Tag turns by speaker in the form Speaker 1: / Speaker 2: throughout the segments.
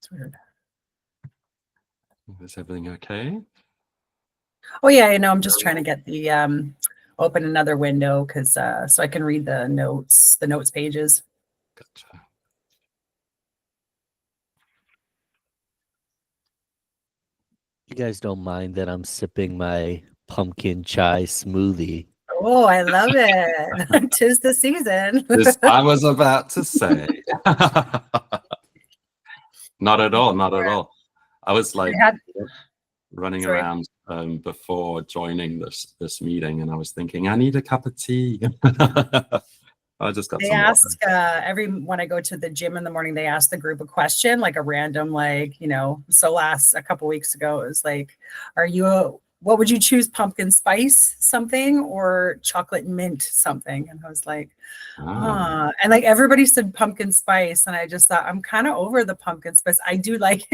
Speaker 1: It's weird.
Speaker 2: Is everything okay?
Speaker 1: Oh yeah, I know. I'm just trying to get the open another window because so I can read the notes pages.
Speaker 2: Gotcha.
Speaker 3: You guys don't mind that I'm sipping my pumpkin chai smoothie?
Speaker 1: Oh, I love it. 'Tis the season.
Speaker 2: I was about to say. Not at all. Not at all. I was like running around before joining this meeting, and I was thinking, I need a cup of tea. I just got
Speaker 1: They
Speaker 2: some
Speaker 1: ask when I go to the gym in the morning, they ask the group a question, like a random, like, so a couple weeks ago, it was like, what would you choose, pumpkin spice something or chocolate mint something? And I was like, and like everybody said pumpkin spice. And I just thought, I'm kind of over the pumpkin spice. I do like,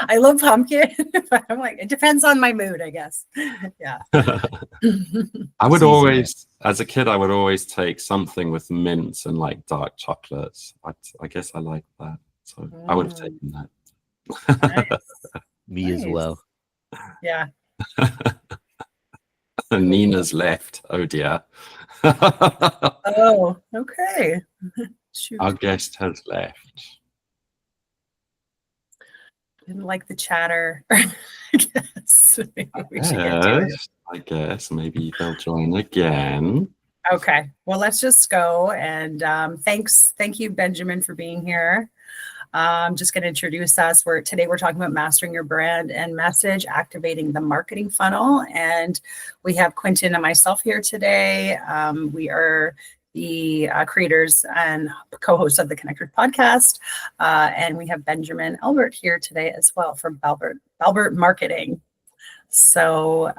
Speaker 1: I love pumpkin, but I'm like, it depends on my mood, I guess. Yeah.
Speaker 2: I would always, as a kid, I would always take something with mint and like dark chocolates. I guess I like that. So I would have taken that.
Speaker 1: Nice.
Speaker 3: Me as well.
Speaker 1: Yeah.
Speaker 2: Nina's left. Oh dear.
Speaker 1: Oh, okay. Shoot.
Speaker 2: Our guest has left.
Speaker 1: Didn't like the chatter. I guess maybe we should get to it.
Speaker 2: I guess maybe they'll join again.
Speaker 1: Okay. Well, let's just go. And thank you, Benjamin, for being here. I'm just going to introduce us. Today we're talking about mastering your brand and message, activating the marketing funnel. And we have Quentin and myself here today. We are the creators and co-hosts of the Connectors podcast. And we have Benjamin Albert here today as well from Balbert Marketing. So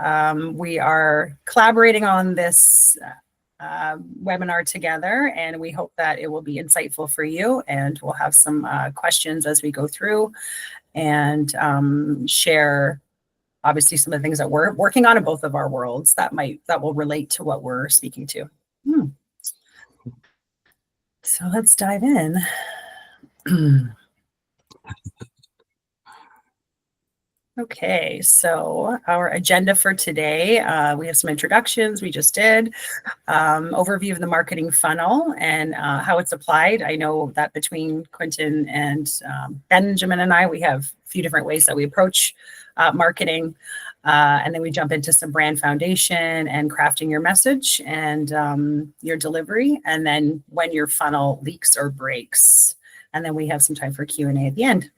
Speaker 1: we are collaborating on this webinar together, and we hope that it will be insightful for you, and we'll have some questions as we go through and share obviously some of the things that we're working on in both of our worlds that will relate to what we're speaking to. So let's dive in. Okay, so our agenda for today, we have some introductions we just did, overview of the marketing funnel and how it's applied. I know that between Quentin and Benjamin and I, we have a few different ways that we approach marketing. And then we jump into some brand foundation and crafting your message and your delivery. And then when your funnel leaks or breaks. And then we have some time for Q&A at the end.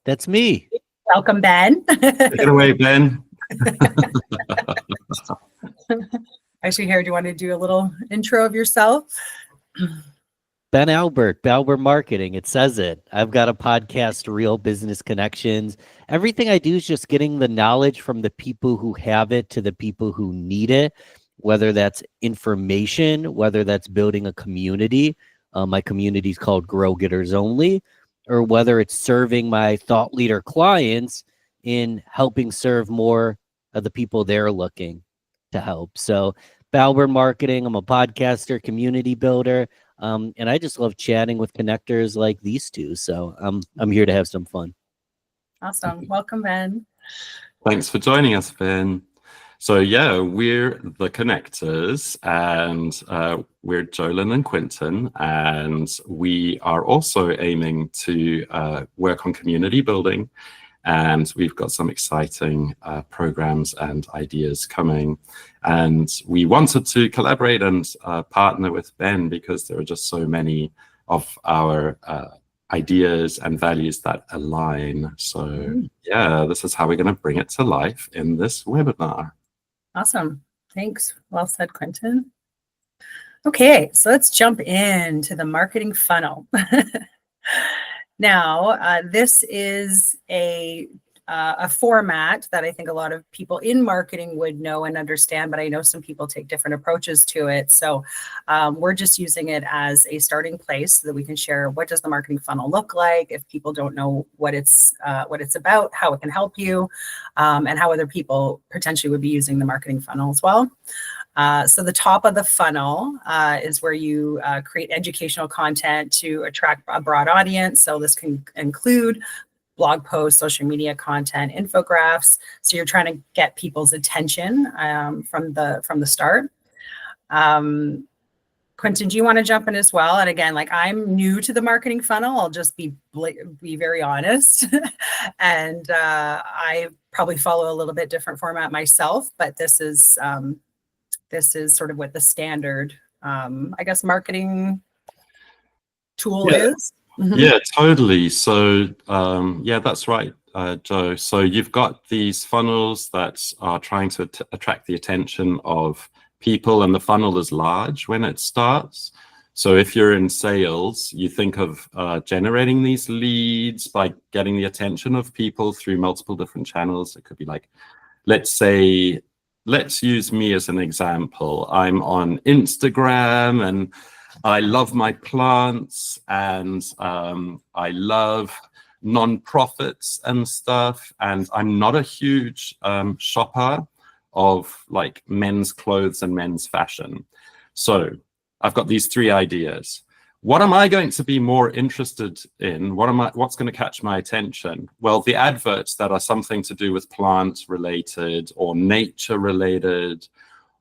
Speaker 3: That's me.
Speaker 1: Welcome, Ben.
Speaker 2: Take it away, Ben.
Speaker 1: Actually, here, do you want to do a little intro of yourself?
Speaker 3: Ben Albert, Balbert Marketing. It says it. I've got a podcast, Real Business Connections. Everything I do is just getting the knowledge from the people who have it to the people who need it, whether that's information, whether that's building a community. My community is called Grow Getters Only, or whether it's serving my thought leader clients in helping serve more of the people they're looking to help. So Balbert Marketing, I'm a podcaster, community builder, and I just love chatting with connectors like these two. So I'm here to have some fun.
Speaker 1: Awesome. Welcome, Ben.
Speaker 2: Thanks for joining us, Ben. So yeah, we're the Connectors, and we're Jolyn and Quentin, and we are also aiming to work on community building, and we've got some exciting programs and ideas coming. And we wanted to collaborate and partner with Ben because there are just so many of our ideas and values that align. So yeah, this is how we're going to bring it to life in this webinar.
Speaker 1: Awesome. Thanks. Well said, Quentin. Okay, so let's jump into the marketing funnel. Now, this is a format that I think a lot of people in marketing would know and understand, but I know some people take different approaches to it. So we're just using it as a starting place so that we can share what does the marketing funnel look like if people don't know what it's about, how it can help you, and how other people potentially would be using the marketing funnel as well. So the top of the funnel is where you create educational content to attract a broad audience. So this can include blog posts, social media content, infographics. So you're trying to get people's attention from the start. Quentin, do you want to jump in as well? And again, like I'm new to the marketing funnel. I'll just be very honest. And I probably follow a little bit different format myself, but this is sort of what the standard, I guess, marketing tool is. Mm-hmm.
Speaker 2: Yeah, totally. So, yeah, that's right, Joe. So you've got these funnels that are trying to attract the attention of people, and the funnel is large when it starts. So if you're in sales, you think of generating these leads by getting the attention of people through multiple different channels. It could be like, let's use me as an example. I'm on Instagram and I love my plants, and I love nonprofits and stuff. And I'm not a huge shopper of like men's clothes and men's fashion. So I've got these three ideas. What am I going to be more interested in? What's going to catch my attention? Well, the adverts that are something to do with plant related or nature related,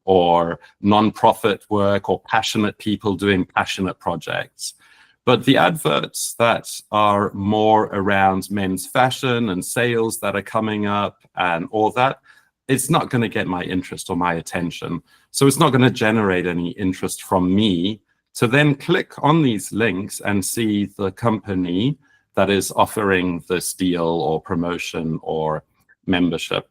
Speaker 2: or non-profit work, or passionate people doing passionate projects. But the adverts that are more around men's fashion and sales that are coming up and all that, it's not going to get my interest or my attention. So it's not going to generate any interest from me to then click on these links and see the company that is offering this deal or promotion or membership.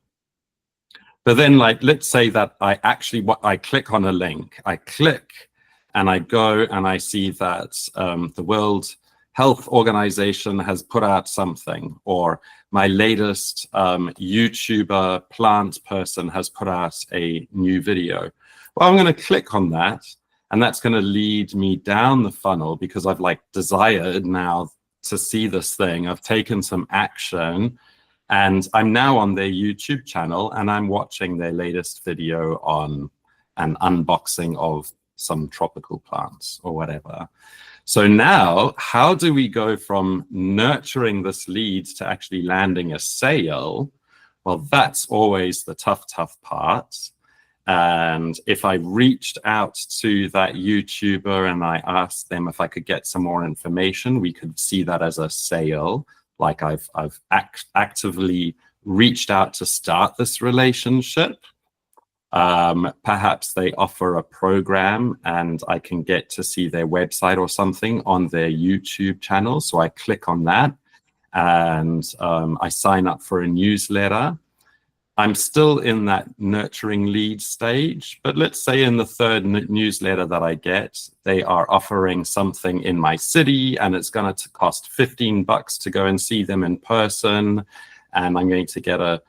Speaker 2: But then, like, let's say that I click on a link, I click and I go and I see that the World Health Organization has put out something, or my latest YouTuber plant person has put out a new video. Well, I'm going to click on that, and that's going to lead me down the funnel because I've like desired now to see this thing. I've taken some action. And I'm now on their YouTube channel and I'm watching their latest video on an unboxing of some tropical plants or whatever. So now, how do we go from nurturing this lead to actually landing a sale? Well, that's always the tough part. And if I reached out to that YouTuber and I asked them if I could get some more information, we could see that as a sale. Like I've actively reached out to start this relationship. Perhaps they offer a program and I can get to see their website or something on their YouTube channel. So I click on that and I sign up for a newsletter. I'm still in that nurturing lead stage, but let's say in the third newsletter that I get, they are offering something in my city and it's going to cost $15 to go and see them in person. And I'm going to get a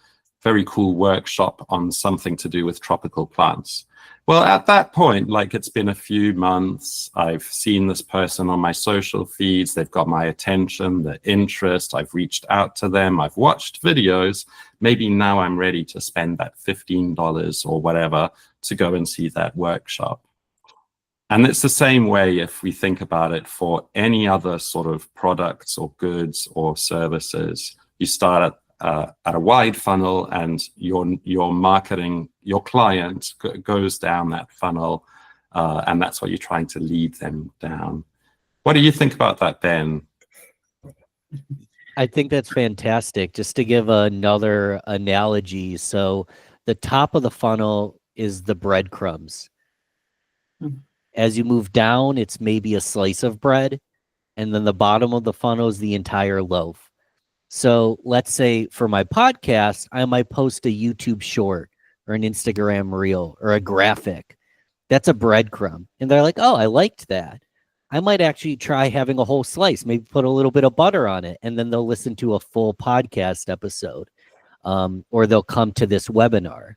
Speaker 2: very cool workshop on something to do with tropical plants. Well, at that point, like it's been a few months, I've seen this person on my social feeds, they've got my attention, their interest, I've reached out to them, I've watched videos. Maybe now I'm ready to spend that $15 or whatever to go and see that workshop. And it's the same way if we think about it for any other sort of products or goods or services. You start at a wide funnel and your marketing, your client goes down that funnel and that's what you're trying to lead them down. What do you think about that, Ben?
Speaker 3: I think that's fantastic. Just to give another analogy. So the top of the funnel is the breadcrumbs. As you move down, it's maybe a slice of bread. And then the bottom of the funnel is the entire loaf. So let's say for my podcast, I might post a YouTube short or an Instagram reel or a graphic. That's a breadcrumb. And they're like, oh, I liked that. I might actually try having a whole slice, maybe put a little bit of butter on it, and then they'll listen to a full podcast episode, or they'll come to this webinar.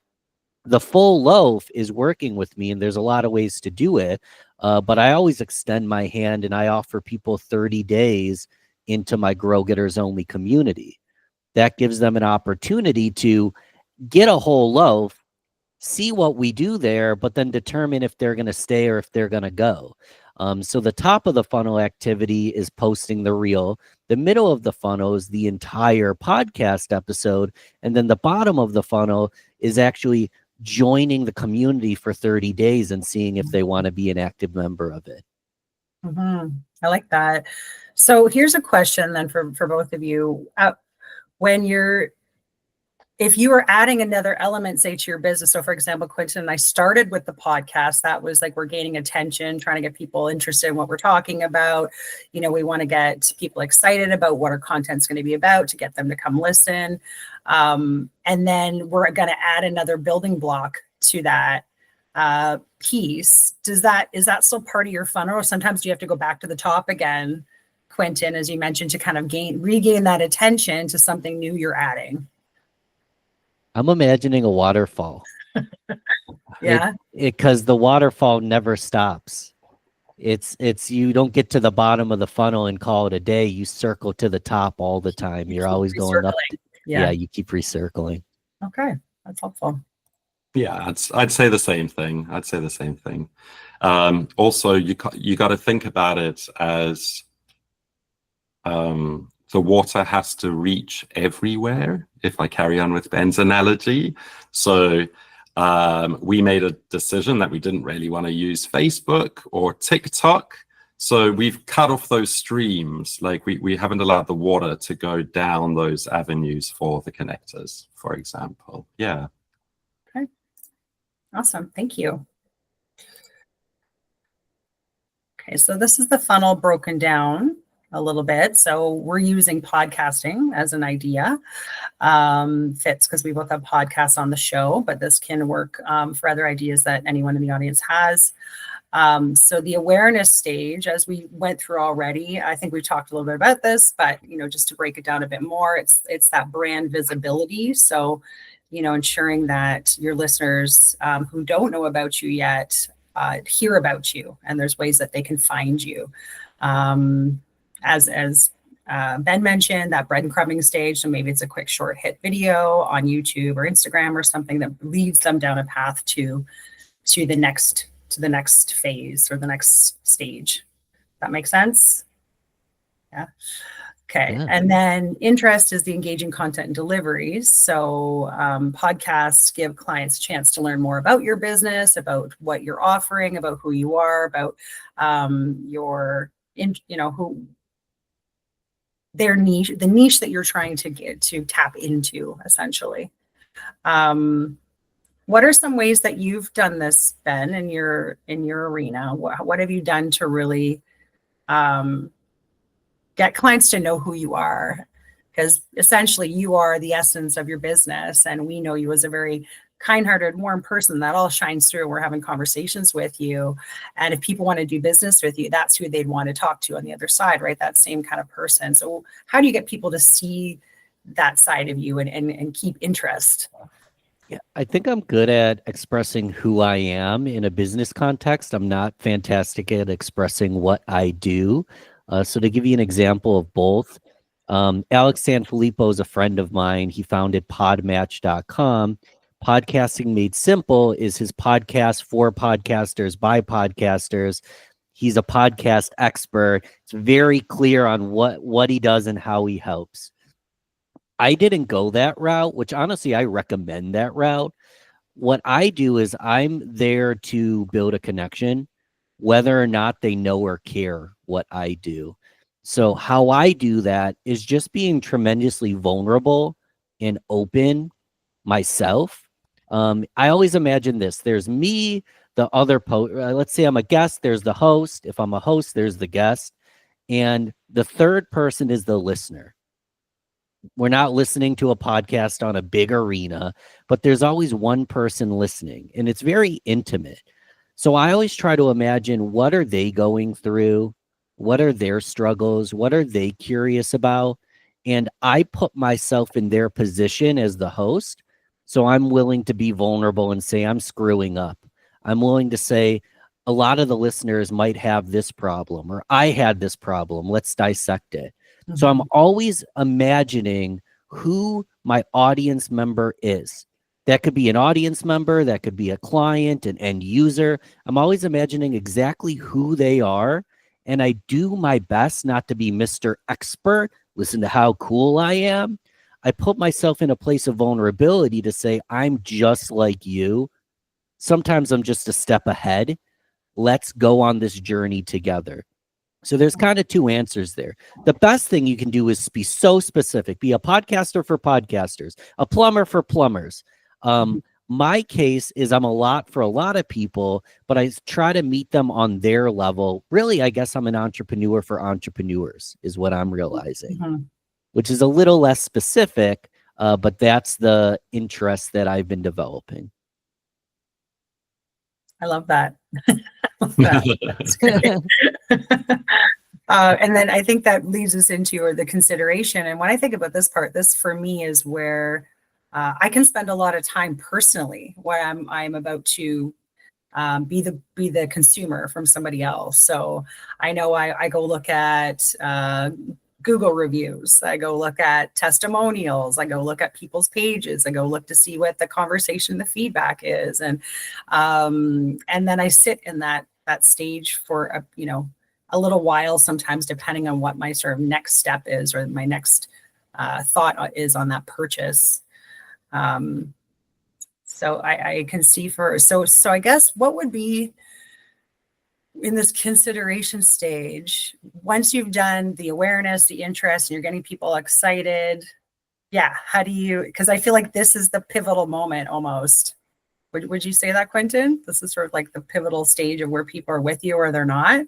Speaker 3: The full loaf is working with me, and there's a lot of ways to do it, but I always extend my hand, and I offer people 30 days into my Grow Getters Only community. That gives them an opportunity to get a whole loaf, see what we do there, but then determine if they're going to stay or if they're going to go. So the top of the funnel activity is posting the reel. The middle of the funnel is the entire podcast episode. And then the bottom of the funnel is actually joining the community for 30 days and seeing if they want to be an active member of it.
Speaker 1: I like that. So here's a question then for both of you. If you were adding another element, say, to your business, so for example, Quentin and I started with the podcast, that was like, we're gaining attention, trying to get people interested in what we're talking about. You know, we want to get people excited about what our content's going to be about to get them to come listen. And then we're going to add another building block to that piece. Is that still part of your funnel? Or sometimes do you have to go back to the top again, Quentin, as you mentioned, to kind of regain that attention to something new you're adding?
Speaker 3: I'm imagining a waterfall.
Speaker 1: Yeah.
Speaker 3: Because the waterfall never stops. It's you don't get to the bottom of the funnel and call it a day. You circle to the top all the time. You're always going up. Yeah, you keep recircling.
Speaker 1: Okay, that's helpful.
Speaker 2: Yeah, I'd say the same thing. Also, you got to think about it as the water has to reach everywhere, if I carry on with Ben's analogy. So we made a decision that we didn't really want to use Facebook or TikTok. So we've cut off those streams. Like we haven't allowed the water to go down those avenues for the connectors, for example. Yeah.
Speaker 1: Okay. Awesome. Thank you. Okay, so this is the funnel broken down a little bit. So we're using podcasting as an idea. Fits because we both have podcasts on the show, but this can work for other ideas that anyone in the audience has. So the awareness stage, as we went through already, I think we talked a little bit about this, but just to break it down a bit more, it's that brand visibility. So, ensuring that your listeners who don't know about you yet hear about you, and there's ways that they can find you. As Ben mentioned, that breadcrumbing stage. So maybe it's a quick short hit video on YouTube or Instagram or something that leads them down a path to the next phase or the next stage. That makes sense? Yeah. Okay. Yeah. And then interest is the engaging content and deliveries. So podcasts give clients a chance to learn more about your business, about what you're offering, about who you are, about their niche, the niche that you're trying to get to tap into, essentially. What are some ways that you've done this, Ben, in your arena? What have you done to really get clients to know who you are? Because essentially you are the essence of your business, and we know you as a very kind-hearted, warm person that all shines through. We're having conversations with you, and if people want to do business with you, that's who they'd want to talk to on the other side, right? That same kind of person. So how do you get people to see that side of you and keep interest?
Speaker 3: Yeah, I think I'm good at expressing who I am in a business context. I'm not fantastic at expressing what I do. So to give you an example of both, Alex Sanfilippo is a friend of mine. He founded podmatch.com. Podcasting Made Simple is his podcast for podcasters by podcasters. He's a podcast expert. It's very clear on what he does and how he helps. I didn't go that route, which honestly, I recommend that route. What I do is I'm there to build a connection, whether or not they know or care what I do. So how I do that is just being tremendously vulnerable and open myself. I always imagine this. There's me, the other let's say I'm a guest, there's the host. If I'm a host, there's the guest. And the third person is the listener. We're not listening to a podcast on a big arena, but there's always one person listening, and it's very intimate. So I always try to imagine, what are they going through? What are their struggles? What are they curious about? And I put myself in their position as the host. So I'm willing to be vulnerable and say, I'm screwing up. I'm willing to say, a lot of the listeners might have this problem, or I had this problem. Let's dissect it. Mm-hmm. So I'm always imagining who my audience member is. That could be an audience member, that could be a client, an end user. I'm always imagining exactly who they are. And I do my best not to be Mr. Expert. Listen to how cool I am. I put myself in a place of vulnerability to say, I'm just like you. Sometimes I'm just a step ahead. Let's go on this journey together. So there's kind of two answers there. The best thing you can do is be so specific. Be a podcaster for podcasters, a plumber for plumbers. My case is I'm a lot for a lot of people, but I try to meet them on their level. Really, I guess I'm an entrepreneur for entrepreneurs is what I'm realizing, which is a little less specific, but that's the interest that I've been developing.
Speaker 1: I love that. That's great. And then I think that leads us into the consideration. And when I think about this part, this for me is where I can spend a lot of time personally where I'm about to be the consumer from somebody else. So I know I go look at Google reviews. I go look at testimonials. I go look at people's pages. I go look to see what the conversation, the feedback is, and then I sit in that stage for a little while. Sometimes, depending on what my sort of next step is or my next thought is on that purchase. So I can see so I guess what would be in this consideration stage, once you've done the awareness, the interest, and you're getting people excited, how do you, because I feel like this is the pivotal moment almost. Would you say that, Quentin? This is sort of like the pivotal stage of where people are with you or they're not?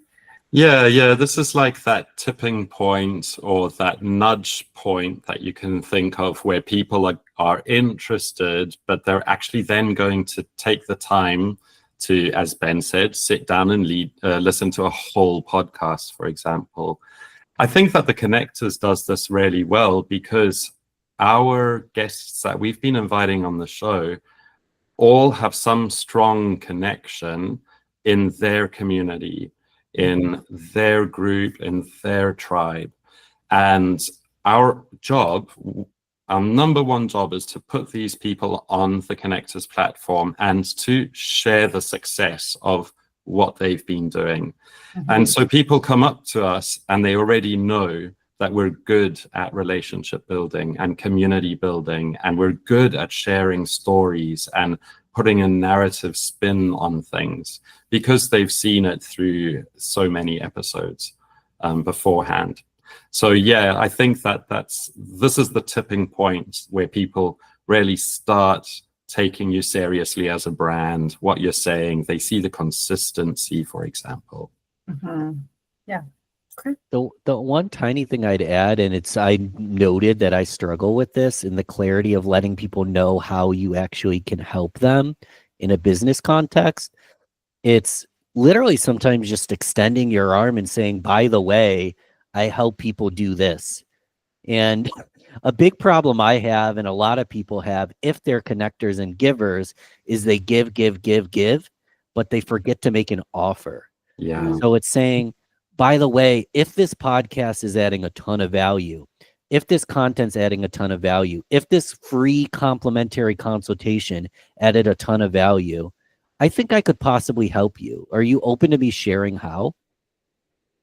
Speaker 2: Yeah. This is like that tipping point or that nudge point that you can think of where people are interested, but they're actually then going to take the time to, as Ben said, sit down and listen to a whole podcast, for example. I think that the Connectors does this really well because our guests that we've been inviting on the show all have some strong connection in their community, in their group, in their tribe. And our number one job is to put these people on the Connectors platform and to share the success of what they've been doing. And so people come up to us and they already know that we're good at relationship building and community building, and we're good at sharing stories and putting a narrative spin on things because they've seen it through so many episodes beforehand. So I think that this is the tipping point where people really start taking you seriously as a brand, what you're saying. They see the consistency, for example.
Speaker 1: Yeah. Okay.
Speaker 3: The one tiny thing I'd add, and I noted that I struggle with this in the clarity of letting people know how you actually can help them in a business context. It's literally sometimes just extending your arm and saying, by the way, I help people do this. And a big problem I have, and a lot of people have, if they're connectors and givers, is they give, but they forget to make an offer.
Speaker 2: Yeah.
Speaker 3: So it's saying, by the way, if this podcast is adding a ton of value, if this content's adding a ton of value, if this free complimentary consultation added a ton of value, I think I could possibly help you. Are you open to me sharing how?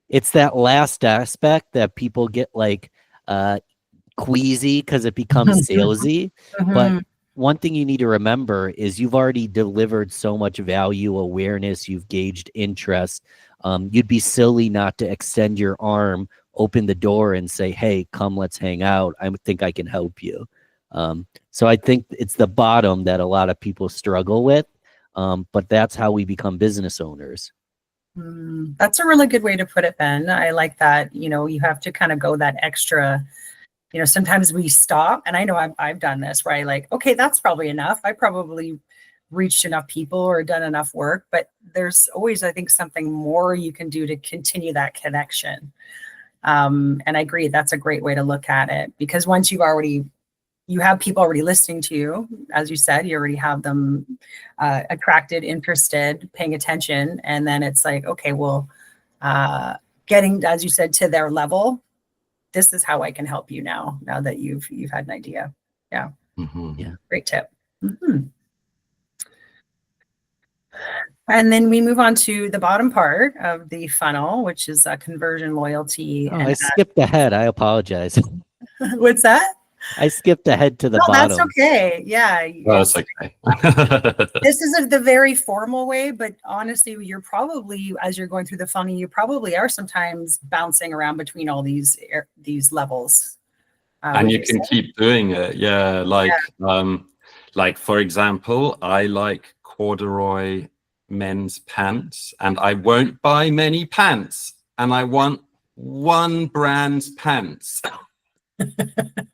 Speaker 3: It's that last aspect that people get like queasy because it becomes salesy. But one thing you need to remember is you've already delivered so much value, awareness, you've gauged interest. You'd be silly not to extend your arm, open the door and say, hey, come, let's hang out. I think I can help you. So I think it's the bottom that a lot of people struggle with. But that's how we become business owners.
Speaker 1: That's a really good way to put it, Ben. I like that. You have to kind of go that extra. Sometimes we stop, and I know I've done this where I like, okay, that's probably enough. I probably reached enough people or done enough work, but there's always, I think, something more you can do to continue that connection. And I agree, that's a great way to look at it, because once you have people already listening to you, as you said, you already have them attracted, interested, paying attention. And then it's like, okay, well, getting, as you said, to their level, this is how I can help you now that you've had an idea. Yeah.
Speaker 3: Yeah.
Speaker 1: Great tip. Mhm. And then we move on to the bottom part of the funnel, which is conversion, loyalty,
Speaker 3: Oh,
Speaker 1: and
Speaker 3: I skipped ahead. I apologize.
Speaker 1: what's that?
Speaker 3: I skipped ahead to the
Speaker 1: No, that's
Speaker 3: bottom.
Speaker 1: okay. Yeah,
Speaker 2: Oh, that's okay.
Speaker 1: this is the very formal way, but honestly, you're probably, as you're going through the funnel, you probably are sometimes bouncing around between all these levels.
Speaker 2: And
Speaker 1: Would
Speaker 2: you
Speaker 1: you
Speaker 2: can
Speaker 1: say?
Speaker 2: keep doing it. Yeah,
Speaker 1: Yeah.
Speaker 2: like for example, I like corduroy men's pants, and I won't buy many pants, and I want one brand's pants. So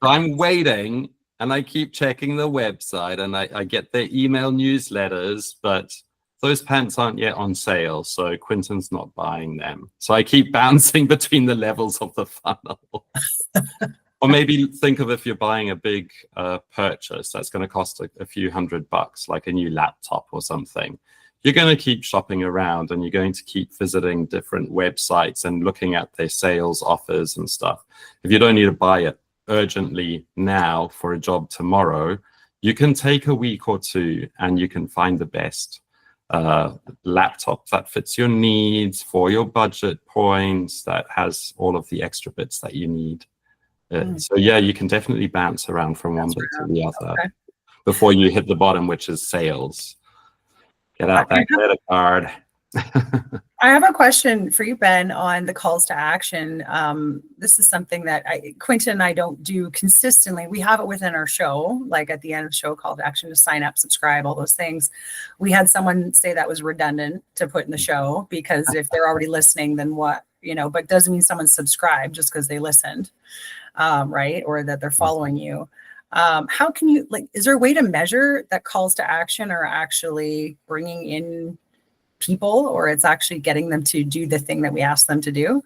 Speaker 2: I'm waiting, and I keep checking the website, and I get their email newsletters, but those pants aren't yet on sale, so Quinton's not buying them. So I keep bouncing between the levels of the funnel. Or maybe think of if you're buying a big purchase that's going to cost a few $100, like a new laptop or something. You're going to keep shopping around, and you're going to keep visiting different websites and looking at their sales offers and stuff. If you don't need to buy it urgently now for a job tomorrow, you can take a week or two and you can find the best laptop that fits your needs for your budget points, that has all of the extra bits that you need. So yeah, you can definitely bounce around from one bit to the other before you hit the bottom, which is sales. Get out that credit card.
Speaker 1: I have a question for you, Ben, on the calls to action. This is something that Quinton and I don't do consistently. We have it within our show, like at the end of the show, call to action to sign up, subscribe, all those things. We had someone say that was redundant to put in the show, because if they're already listening, then what, but doesn't mean someone subscribed just because they listened, right? Or that they're following you. How can you, is there a way to measure that calls to action are actually bringing in people, or it's actually getting them to do the thing that we asked them to do?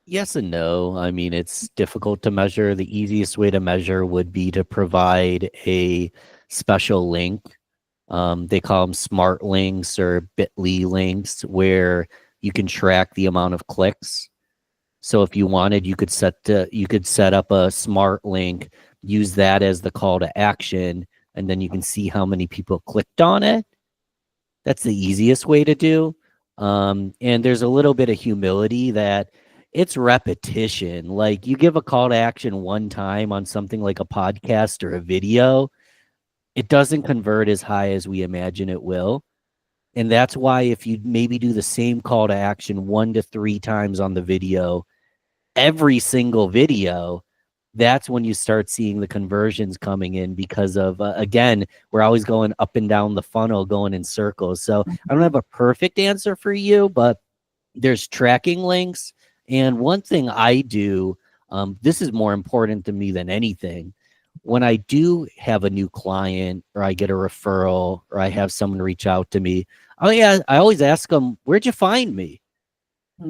Speaker 3: Yes and no. I mean, it's difficult to measure. The easiest way to measure would be to provide a special link. They call them smart links or bit.ly links, where you can track the amount of clicks. So if you wanted, you could set up a smart link, use that as the call to action, and then you can see how many people clicked on it. That's the easiest way to do. And there's a little bit of humility that it's repetition. Like, you give a call to action one time on something like a podcast or a video, it doesn't convert as high as we imagine it will. And that's why if you maybe do the same call to action 1 to 3 times on the video, every single video, that's when you start seeing the conversions coming in, because of, again, we're always going up and down the funnel, going in circles. So I don't have a perfect answer for you, but there's tracking links. And one thing I do, this is more important to me than anything. When I do have a new client, or I get a referral, or I have someone reach out to me, I always ask them, where'd you find me?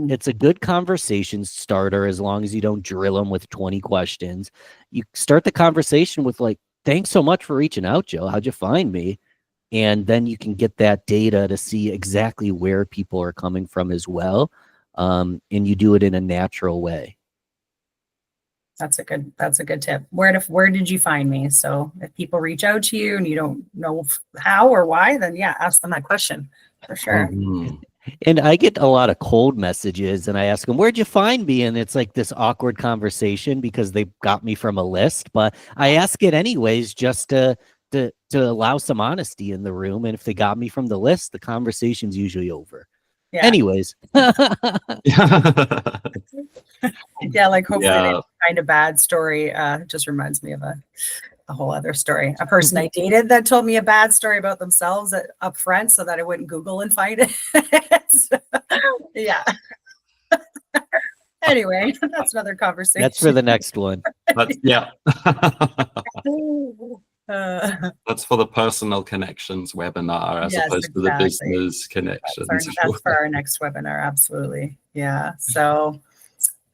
Speaker 3: It's a good conversation starter, as long as you don't drill them with 20 questions. You start the conversation with, like, thanks so much for reaching out, Joe. How'd you find me? And then you can get that data to see exactly where people are coming from as well. And you do it in a natural way.
Speaker 1: That's a good tip. Where did you find me? So if people reach out to you and you don't know how or why, then yeah, ask them that question for sure.
Speaker 2: Mm-hmm.
Speaker 3: And I get a lot of cold messages, and I ask them, where'd you find me? And it's like this awkward conversation because they got me from a list, but I ask it anyways, just to allow some honesty in the room. And if they got me from the list, the conversation's usually over.
Speaker 1: Yeah.
Speaker 3: Anyways.
Speaker 1: Yeah, like hopefully they didn't find a bad story. It just reminds me of a whole other story. A person I dated that told me a bad story about themselves up front so that I wouldn't Google and find it. So, yeah. Anyway, that's another conversation.
Speaker 3: That's for the next one.
Speaker 2: Yeah. That's for the personal connections webinar, as opposed to the business connections.
Speaker 1: That's for our next webinar. Absolutely. Yeah. So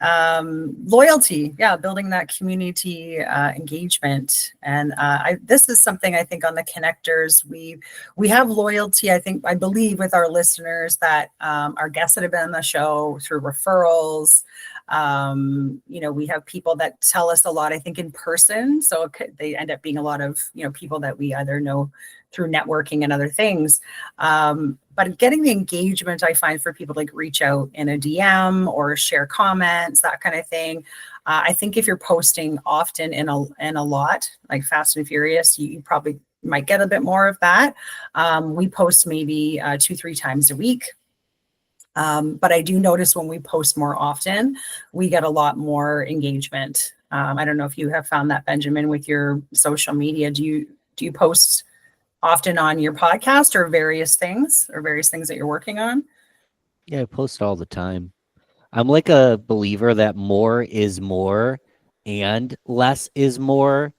Speaker 1: loyalty, building that community engagement, and this is something I think on the connectors we have loyalty. I believe with our listeners that our guests that have been on the show through referrals, We have people that tell us a lot, I think, in person. So they end up being a lot of, people that we either know through networking and other things. But getting the engagement, I find, for people to like reach out in a DM or share comments, that kind of thing. I think if you're posting often in a lot, like Fast and Furious, you probably might get a bit more of that. We post maybe 2-3 times a week. But I do notice when we post more often, we get a lot more engagement. I don't know if you have found that, Benjamin, with your social media. Do you post often on your podcast or various things that you're working on?
Speaker 3: Yeah, I post all the time. I'm like a believer that more is more and less is more,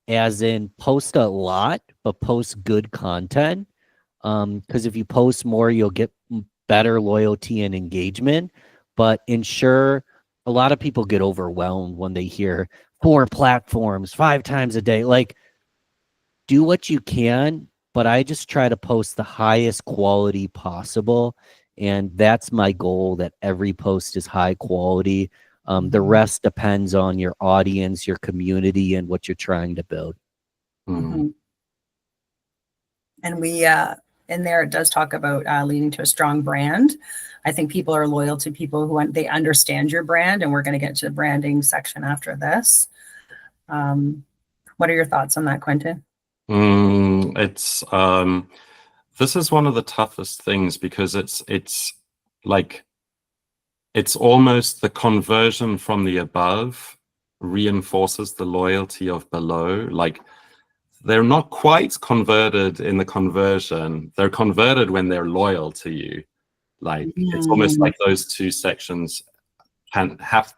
Speaker 3: as in post a lot, but post good content. Because if you post more, you'll get better loyalty and engagement. But ensure a lot of people get overwhelmed when they hear 4 platforms, 5 times a day. Like, do what you can, but I just try to post the highest quality possible. And that's my goal, that every post is high quality. The rest depends on your audience, your community, and what you're trying to build.
Speaker 1: Mm-hmm. And we, in there, it does talk about leading to a strong brand. I think people are loyal to people who they understand your brand, and we're going to get to the branding section after this. What are your thoughts on that, Quentin?
Speaker 2: It's this is one of the toughest things, because it's like, it's almost the conversion from the above reinforces the loyalty of below. Like, they're not quite converted in the conversion. They're converted when they're loyal to you. Like, it's almost like those two sections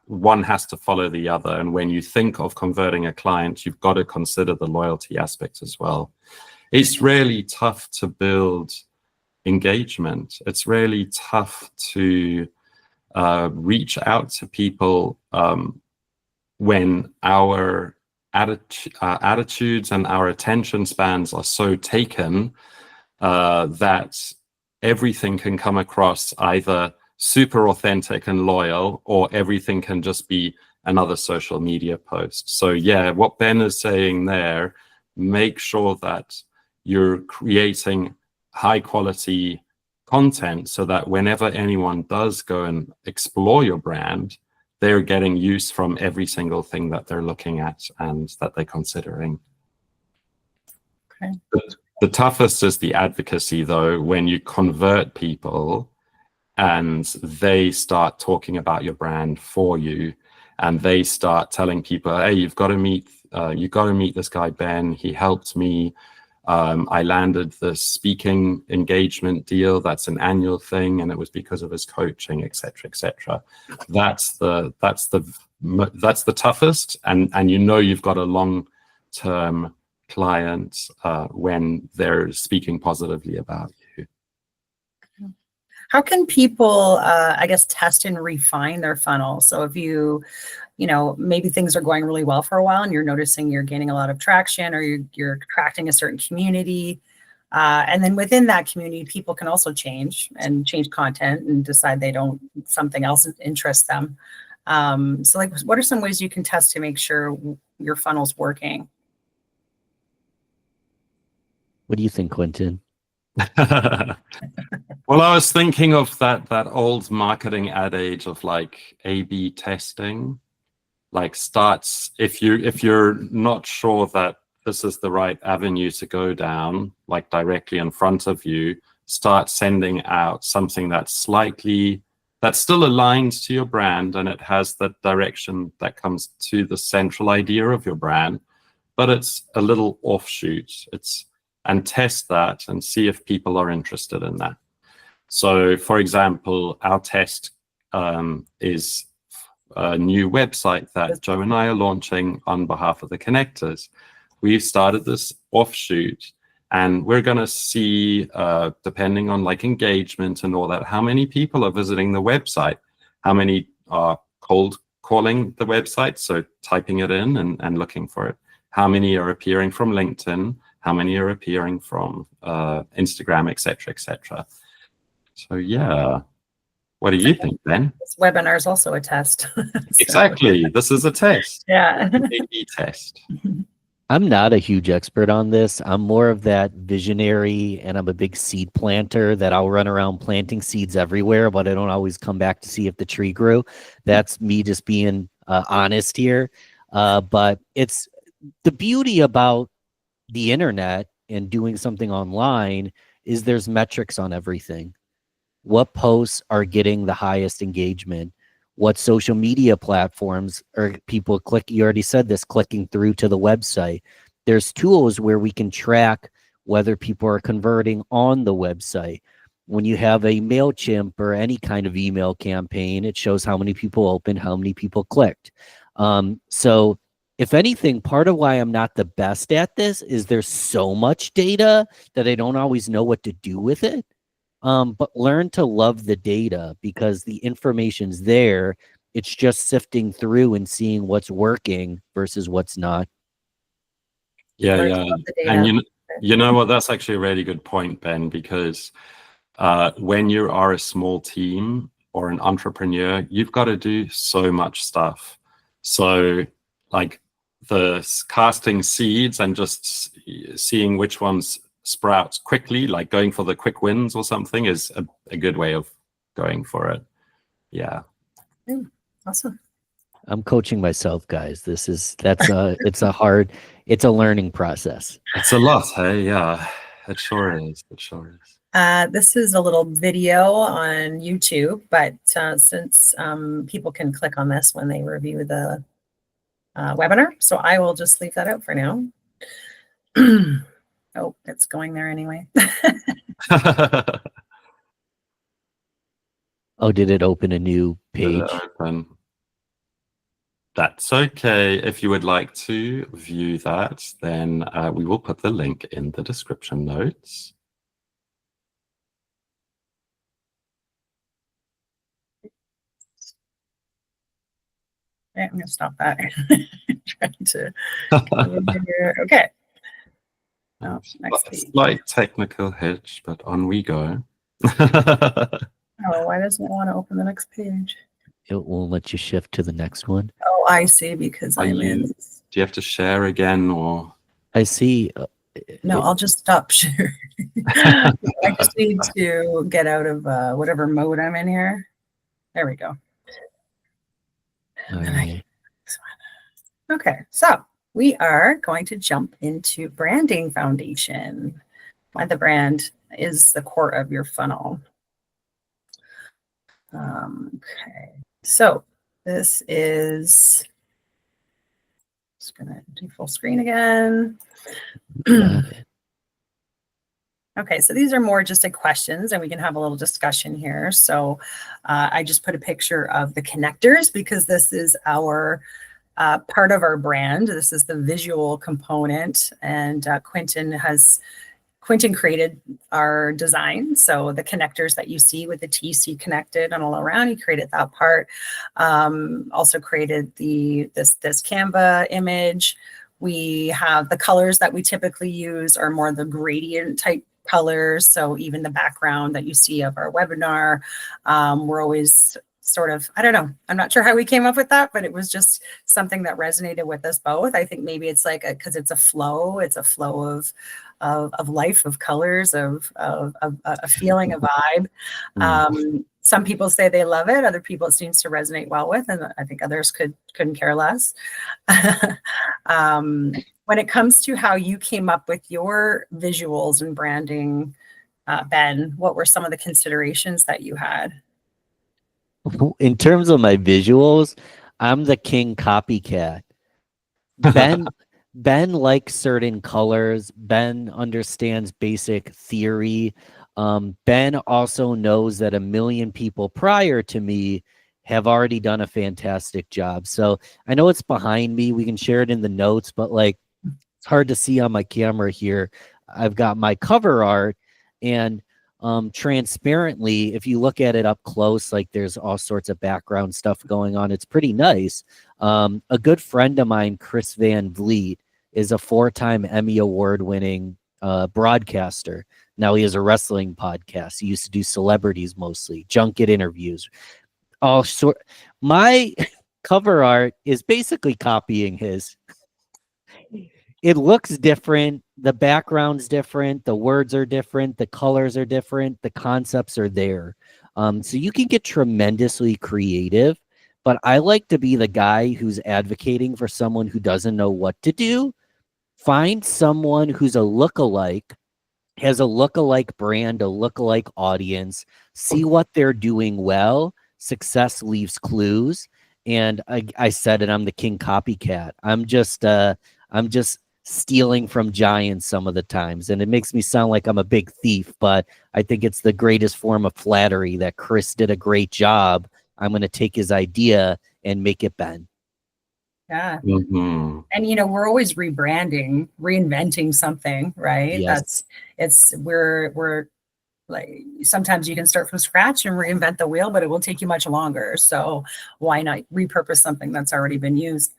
Speaker 2: one has to follow the other. And when you think of converting a client, you've got to consider the loyalty aspect as well. It's really tough to build engagement. It's really tough to reach out to people when our attitudes and our attention spans are so taken that everything can come across either super authentic and loyal, or everything can just be another social media post. So yeah, what Ben is saying there, make sure that you're creating high quality content so that whenever anyone does go and explore your brand, they're getting use from every single thing that they're looking at and that they're considering.
Speaker 1: Okay.
Speaker 2: The toughest is the advocacy, though, when you convert people and they start talking about your brand for you, and they start telling people, hey, you've got to meet this guy Ben. He helped me. I landed the speaking engagement deal. That's an annual thing, and it was because of his coaching, etc., etc. That's the toughest, and you've got a long-term client when they're speaking positively about you.
Speaker 1: How can people, I guess, test and refine their funnel? So if maybe things are going really well for a while and you're noticing you're gaining a lot of traction, or you're attracting a certain community. And then within that community, people can also change content and decide something else interests them. So like, what are some ways you can test to make sure your funnel's working?
Speaker 3: What do you think, Quentin?
Speaker 2: Well, I was thinking of that old marketing adage of like A/B testing. Like, starts if you're not sure that this is the right avenue to go down, like directly in front of you, start sending out something that's still aligned to your brand, and it has the direction that comes to the central idea of your brand, but it's a little offshoot. And test that and see if people are interested in that. So, for example, our test is a new website that Joe and I are launching on behalf of the connectors. We've started this offshoot, and we're going to see, depending on like engagement and all that, how many people are visiting the website, how many are cold calling the website, so typing it in and looking for it, how many are appearing from LinkedIn, how many are appearing from Instagram, etc., etc. So yeah, What do you think, Ben?
Speaker 1: This webinar is also a test. So,
Speaker 2: Exactly. This is a test.
Speaker 1: yeah.
Speaker 2: A/B test.
Speaker 3: I'm not a huge expert on this. I'm more of that visionary, and I'm a big seed planter that I'll run around planting seeds everywhere, but I don't always come back to see if the tree grew. That's me just being honest here. But it's the beauty about the internet and doing something online is there's metrics on everything. What posts are getting the highest engagement? What social media platforms are people you already said this, clicking through to the website. There's tools where we can track whether people are converting on the website. When you have a MailChimp or any kind of email campaign, it shows how many people opened, how many people clicked. So if anything, part of why I'm not the best at this is there's so much data that I don't always know what to do with it. But learn to love the data because the information's there. It's just sifting through and seeing what's working versus what's not.
Speaker 2: Yeah,
Speaker 1: Learn to
Speaker 2: yeah.
Speaker 1: love the data.
Speaker 2: And you know what? That's actually a really good point, Ben, because when you are a small team or an entrepreneur, you've got to do so much stuff. So like the casting seeds and just seeing which ones sprout quickly, like going for the quick wins or something, is a good way of going for it. Yeah.
Speaker 1: Awesome.
Speaker 3: I'm coaching myself, guys. It's a learning process.
Speaker 2: It's a lot, hey? Yeah, it sure is. It sure is.
Speaker 1: This is a little video on YouTube, but since people can click on this when they review the webinar, so I will just leave that out for now. Oh, it's going there anyway.
Speaker 3: Oh, did it open a new page?
Speaker 2: That's okay. If you would like to view that, then we will put the link in the description notes.
Speaker 1: Okay, I'm going to stop that. Trying to okay. Oh, next page.
Speaker 2: Slight technical hitch, but on we go.
Speaker 1: Oh, why doesn't it want to open the next page?
Speaker 3: It won't let you shift to the next one.
Speaker 1: Oh, I see, because I'm in.
Speaker 2: Do you have to share again, or?
Speaker 3: I see.
Speaker 1: No, I'll just stop sharing. I just need to get out of whatever mode I'm in here. There we go.
Speaker 3: All right.
Speaker 1: Okay, so we are going to jump into branding foundation. Why the brand is the core of your funnel. Okay, so this is just gonna do full screen again.
Speaker 3: Got it.
Speaker 1: Okay, so these are more just questions and we can have a little discussion here. So I just put a picture of the connectors because this is our part of our brand. This is the visual component, and Quentin created our design. So the connectors that you see with the TC connected and all around, he created that part. Also created this Canva image. We have the colors that we typically use are more the gradient type colors. So even the background that you see of our webinar, we're always sort of, I don't know, I'm not sure how we came up with that, but it was just something that resonated with us both. I think maybe it's like because it's a flow of life, of colors, of a feeling, a vibe. Some people say they love it. Other people it seems to resonate well with, and I think others couldn't care less. When it comes to how you came up with your visuals and branding, Ben, what were some of the considerations that you had?
Speaker 3: In terms of my visuals, I'm the king copycat. Ben likes certain colors. Ben understands basic theory. Ben also knows that a million people prior to me have already done a fantastic job. So I know it's behind me. We can share it in the notes, but like it's hard to see on my camera here. I've got my cover art, and transparently, if you look at it up close, like there's all sorts of background stuff going on. It's pretty nice. A good friend of mine, Chris Van Vliet, is a 4-time Emmy Award winning broadcaster. Now he has a wrestling podcast. He used to do celebrities mostly, junket interviews, all sort. My cover art is basically copying his. It looks different. The background's different. The words are different. The colors are different. The concepts are there. So you can get tremendously creative, but I like to be the guy who's advocating for someone who doesn't know what to do. Find someone who's a lookalike, has a lookalike brand, a lookalike audience, see what they're doing well. Success leaves clues. And I said it, I'm the king copycat. I'm just stealing from giants some of the times. And it makes me sound like I'm a big thief, but I think it's the greatest form of flattery that Chris did a great job. I'm going to take his idea and make it bend.
Speaker 1: Yeah.
Speaker 2: Mm-hmm.
Speaker 1: And, we're always rebranding, reinventing something, right?
Speaker 3: Yes.
Speaker 1: We're like, sometimes you can start from scratch and reinvent the wheel, but it will take you much longer. So why not repurpose something that's already been used?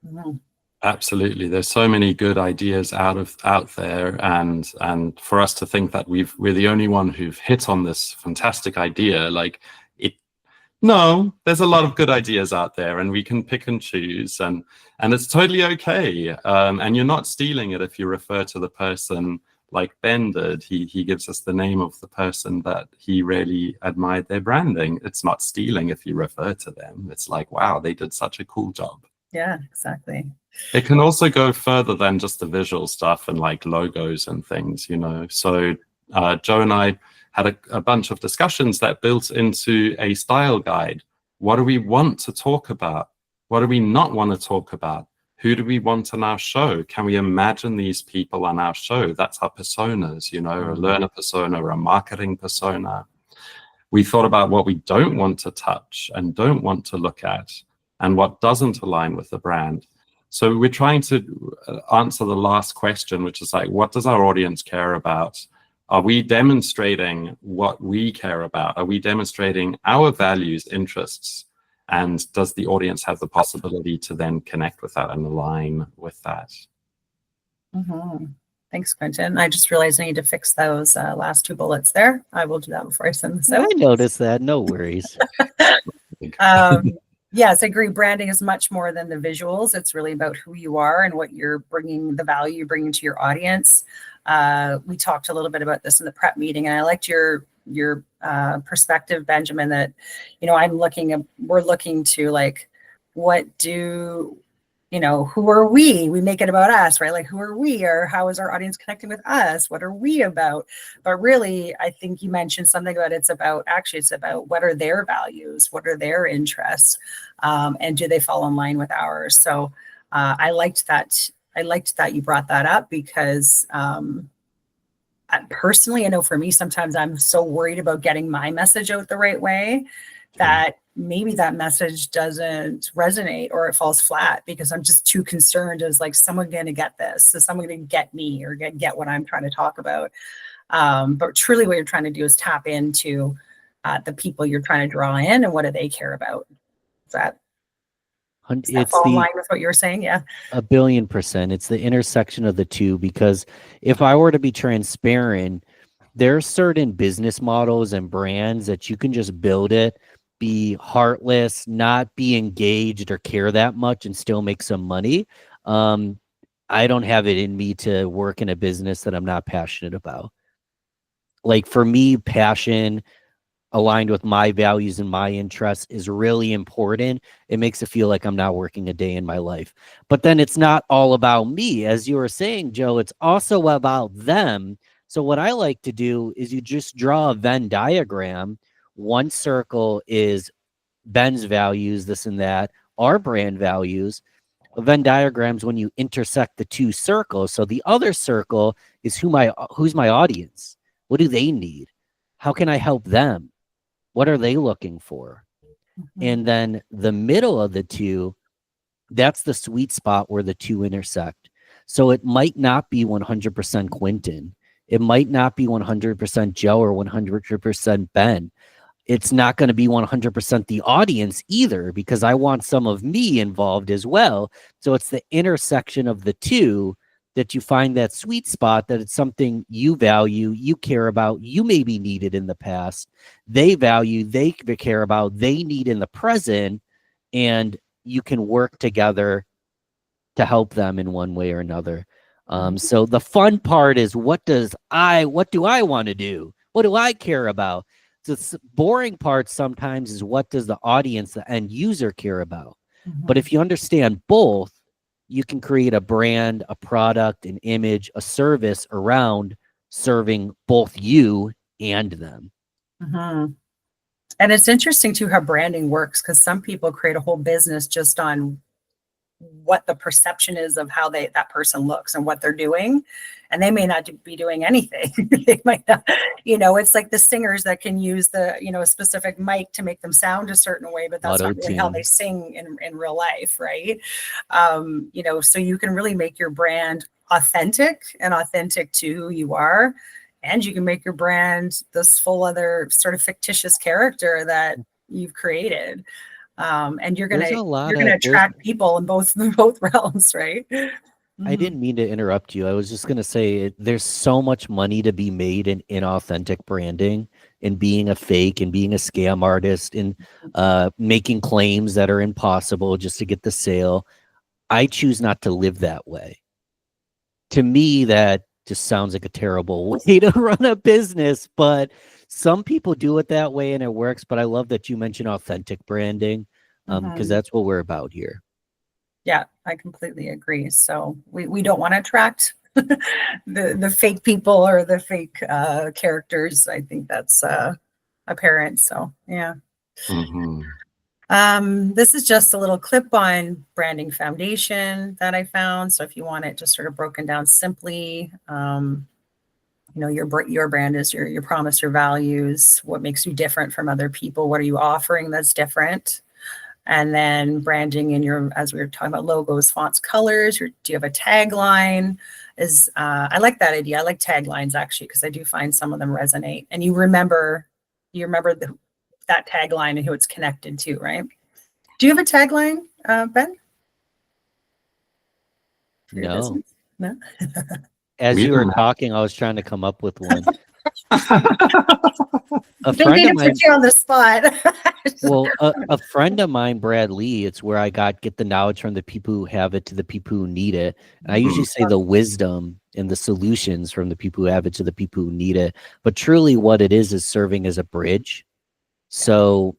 Speaker 1: Mm-hmm.
Speaker 2: Absolutely. There's so many good ideas out there, and for us to think that we're the only one who've hit on this fantastic idea, no, there's a lot of good ideas out there, and we can pick and choose, and it's totally okay. And you're not stealing it if you refer to the person like Ben did. He gives us the name of the person that he really admired their branding. It's not stealing if you refer to them. It's like, wow, they did such a cool job.
Speaker 1: Yeah, exactly.
Speaker 2: It can also go further than just the visual stuff and like logos and things, So Joe and I had a bunch of discussions that built into a style guide. What do we want to talk about? What do we not want to talk about? Who do we want on our show? Can we imagine these people on our show? That's our personas, a learner persona or a marketing persona. We thought about what we don't want to touch and don't want to look at, and what doesn't align with the brand. So we're trying to answer the last question, which is like, what does our audience care about? Are we demonstrating what we care about? Are we demonstrating our values, interests? And does the audience have the possibility to then connect with that and align with that?
Speaker 1: Mm-hmm. Thanks, Quentin. I just realized I need to fix those last two bullets there. I will do that before I send this out.
Speaker 3: I noticed that. No worries.
Speaker 1: Yes, I agree. Branding is much more than the visuals. It's really about who you are and what you're bringing, the value you're bringing to your audience. We talked a little bit about this in the prep meeting, and I liked your perspective, Benjamin, that, we're looking to like, who are we? We make it about us, right? Like, who are we, or how is our audience connecting with us? What are we about? But really, I think you mentioned something about it's about what are their values? What are their interests? And do they fall in line with ours? So I liked that. I liked that you brought that up because personally, I know for me, sometimes I'm so worried about getting my message out the right way that maybe that message doesn't resonate or it falls flat because I'm just too concerned as like, someone going to get this? Is someone going to get me or get what I'm trying to talk about? But truly what you're trying to do is tap into the people you're trying to draw in and what do they care about? Does that fall in line with what you were saying? Yeah.
Speaker 3: 1,000,000,000%. It's the intersection of the two, because if I were to be transparent, there are certain business models and brands that you can just build it, be heartless, not be engaged or care that much and still make some money. I don't have it in me to work in a business that I'm not passionate about. Like, for me, passion aligned with my values and my interests is really important. It makes it feel like I'm not working a day in my life. But then it's not all about me. As you were saying, Joe, it's also about them. So what I like to do is you just draw a Venn diagram. One circle is Ben's values, this and that, our brand values. A Venn diagram's when you intersect the two circles. So the other circle is who's my audience? What do they need? How can I help them? What are they looking for? Mm-hmm. And then the middle of the two, that's the sweet spot where the two intersect. So it might not be 100% Quentin. It might not be 100% Joe or 100% Ben. It's not going to be 100% the audience either, because I want some of me involved as well. So it's the intersection of the two that you find that sweet spot, that it's something you value, you care about, you maybe needed in the past, they value, they care about, they need in the present, and you can work together to help them in one way or another. So the fun part is what do I want to do? What do I care about? The boring part sometimes is what does the audience, the end user, care about? But if you understand both, you can create a brand, a product, an image, a service around serving both you and them.
Speaker 1: And it's interesting too how branding works, because some people create a whole business just on what the perception is of how that person looks and what they're doing, and they may not be doing anything. They might not, it's like the singers that can use the a specific mic to make them sound a certain way, but that's not really how they sing in real life, right? So you can really make your brand authentic to who you are, and you can make your brand this full other sort of fictitious character that you've created. And you're gonna attract people in both realms, right?
Speaker 3: I didn't mean to interrupt you. I was just gonna say there's so much money to be made in inauthentic branding, and being a fake, and being a scam artist, and making claims that are impossible just to get the sale. I choose not to live that way. To me, that just sounds like a terrible way to run a business, but some people do it that way and it works. But I love that you mentioned authentic branding, because that's what we're about here.
Speaker 1: Yeah, I completely agree. So we don't want to attract the fake people or the fake characters. I think that's apparent. So yeah. This is just a little clip on branding foundation that I found. So if you want it just sort of broken down simply, your brand is your promise, your values, what makes you different from other people, what are you offering that's different, and then branding in as we were talking about, logos, fonts, colors. Do you have a tagline? I like that idea. I like taglines actually, because I do find some of them resonate, and you remember that tagline and who it's connected to, right? Do you have a tagline, Ben?
Speaker 3: No.
Speaker 1: No.
Speaker 3: As you were talking, I was trying to come up with one. A
Speaker 1: friend of mine, put you on the spot.
Speaker 3: Well, a friend of mine, Brad Lee, it's where I get the knowledge from the people who have it to the people who need it. And I usually say the wisdom and the solutions from the people who have it to the people who need it. But truly what it is serving as a bridge. So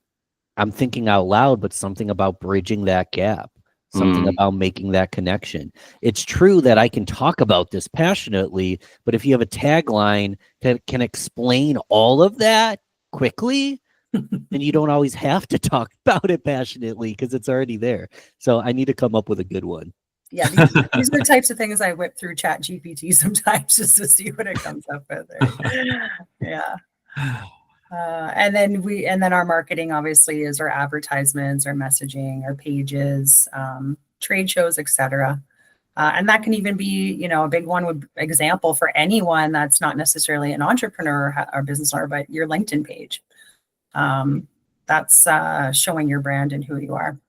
Speaker 3: I'm thinking out loud, but something about bridging that gap. Something about making that connection. It's true that I can talk about this passionately, but if you have a tagline that can explain all of that quickly, then you don't always have to talk about it passionately because it's already there. So I need to come up with a good one.
Speaker 1: Yeah, these are the types of things I whip through Chat GPT sometimes just to see what it comes up with. Right? Yeah. And then our marketing obviously is our advertisements, our messaging, our pages, trade shows, etc. And that can even be, a big example for anyone that's not necessarily an entrepreneur or business owner, but your LinkedIn page. That's showing your brand and who you are.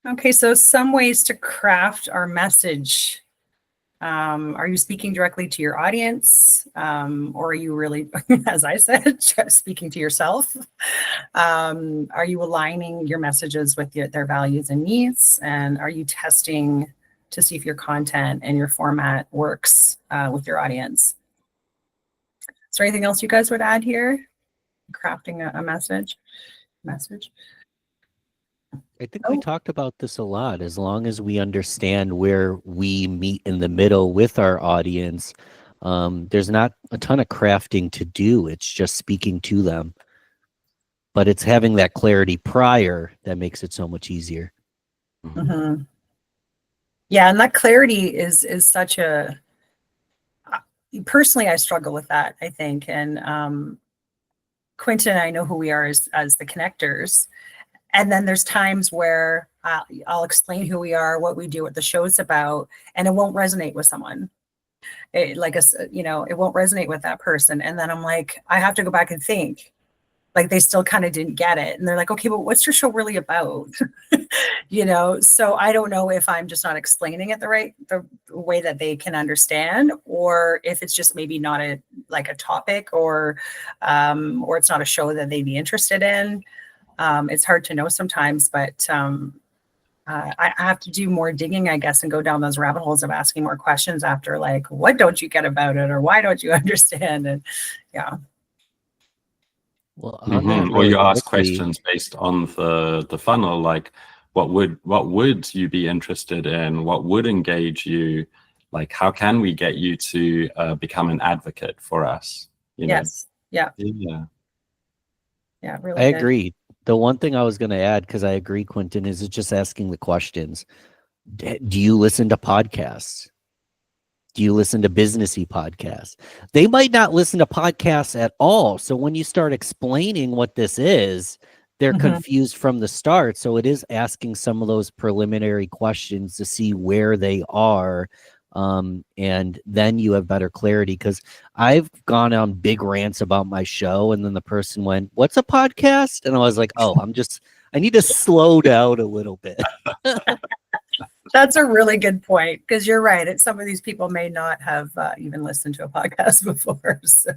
Speaker 1: Okay, so some ways to craft our message. Are you speaking directly to your audience? Or are you really, as I said, speaking to yourself? Are you aligning your messages with their values and needs? And are you testing to see if your content and your format works with your audience? Is there anything else you guys would add here? Crafting a message?
Speaker 3: I think we talked about this a lot. As long as we understand where we meet in the middle with our audience, there's not a ton of crafting to do. It's just speaking to them. But it's having that clarity prior that makes it so much easier.
Speaker 1: Mm-hmm. Yeah, and that clarity is such a... Personally, I struggle with that, I think. And Quentin and I know who we are as the connectors. And then there's times where I'll explain who we are, what we do, what the show's about, and it won't resonate with someone. It won't resonate with that person. And then I'm like, I have to go back and think, Like they still kind of didn't get it. And they're like, okay, but what's your show really about? So I don't know if I'm just not explaining it the way that they can understand, or if it's just maybe not a topic, or it's not a show that they'd be interested in. It's hard to know sometimes, but I have to do more digging, I guess, and go down those rabbit holes of asking more questions after, like, what don't you get about it, or why don't you understand? And yeah.
Speaker 3: Well, on that
Speaker 2: Or
Speaker 3: really
Speaker 2: you ask
Speaker 3: quickly,
Speaker 2: questions based on the funnel, like what would you be interested in? What would engage you? Like, how can we get you to become an advocate for us?
Speaker 1: Yes. Yeah.
Speaker 2: Yeah.
Speaker 1: Yeah.
Speaker 3: I
Speaker 1: Really good.
Speaker 3: agree. The one thing I was going to add, because I agree, Quentin, is it's just asking the questions. Do you listen to podcasts? Do you listen to businessy podcasts? They might not listen to podcasts at all. So when you start explaining what this is, they're
Speaker 1: Mhm.
Speaker 3: confused from the start. So it is asking some of those preliminary questions to see where they are. And then you have better clarity, because I've gone on big rants about my show, and then the person went, "What's a podcast?" And I was like, "Oh, I need to slow down a little bit."
Speaker 1: That's a really good point, because you're right. Some of these people may not have even listened to a podcast before. So,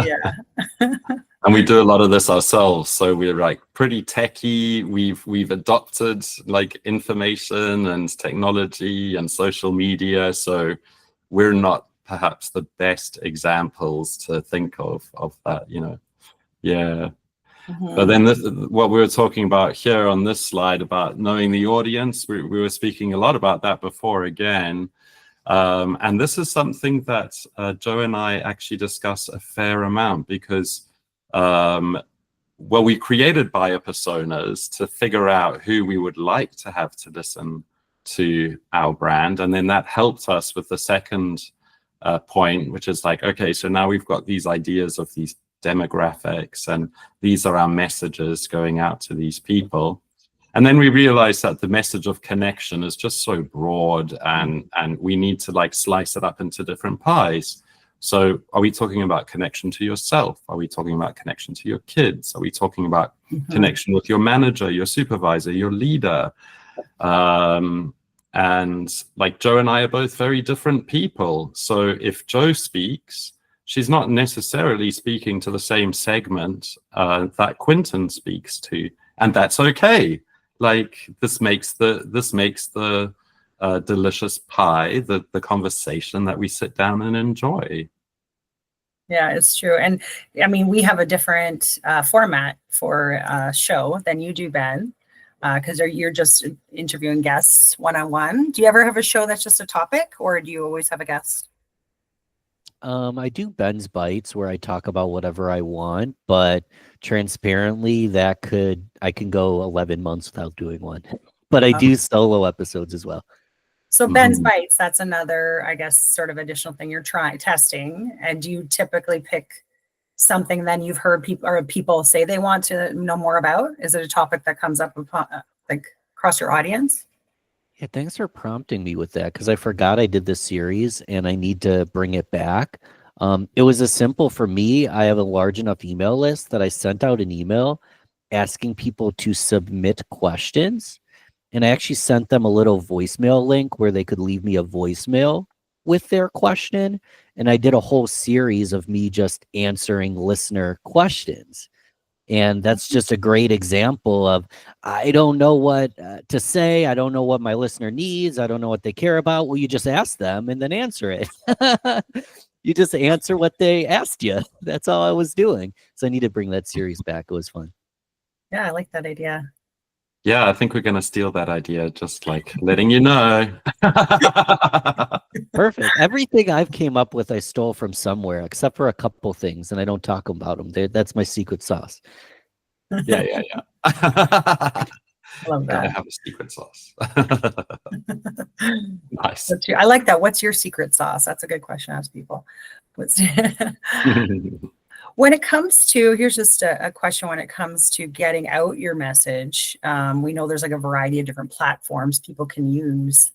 Speaker 1: yeah.
Speaker 2: And we do a lot of this ourselves, so we're like pretty techy. We've adopted like information and technology and social media, so we're not perhaps the best examples to think of that, Yeah. But then what we were talking about here on this slide about knowing the audience, we were speaking a lot about that before again. And this is something that Joe and I actually discuss a fair amount, because we created buyer personas to figure out who we would like to have to listen to our brand. And then that helped us with the second point, which is like, okay, so now we've got these ideas of these demographics, and these are our messages going out to these people. And then we realized that the message of connection is just so broad, and we need to like slice it up into different pies. So are we talking about connection to yourself? Are we talking about connection to your kids? Are we talking about connection with your manager, your supervisor, your leader? And like Joe and I are both very different people. So if Joe speaks, she's not necessarily speaking to the same segment that Quentin speaks to, and that's okay. Like this makes the delicious pie, the conversation that we sit down and enjoy.
Speaker 1: Yeah, it's true. And I mean, we have a different format for a show than you do, Ben, because you're just interviewing guests one-on-one. Do you ever have a show that's just a topic, or do you always have a guest?
Speaker 3: I do Ben's Bites, where I talk about whatever I want, but transparently, I can go 11 months without doing one. But I do solo episodes as well.
Speaker 1: So Ben's Bites, that's another, I guess, sort of additional thing you're testing. And do you typically pick something then you've heard people say they want to know more about? Is it a topic that comes up across your audience?
Speaker 3: Yeah, thanks for prompting me with that, because I forgot I did this series and I need to bring it back. It was as simple for me. I have a large enough email list that I sent out an email asking people to submit questions. And I actually sent them a little voicemail link where they could leave me a voicemail with their question. And I did a whole series of me just answering listener questions. And that's just a great example of, I don't know what to say. I don't know what my listener needs. I don't know what they care about. Well, you just ask them and then answer it. You just answer what they asked you. That's all I was doing. So I need to bring that series back. It was fun.
Speaker 1: Yeah, I like that idea.
Speaker 2: Yeah, I think we're going to steal that idea, just like letting you know.
Speaker 3: Perfect. Everything I've came up with, I stole from somewhere, except for a couple things, and I don't talk about them. That's my secret sauce.
Speaker 2: Yeah.
Speaker 1: I love
Speaker 2: Gotta
Speaker 1: that.
Speaker 2: have a secret sauce. Nice.
Speaker 1: I like that. What's your secret sauce? That's a good question to ask people. When it comes to, here's just a question, when it comes to getting out your message, we know there's like a variety of different platforms people can use.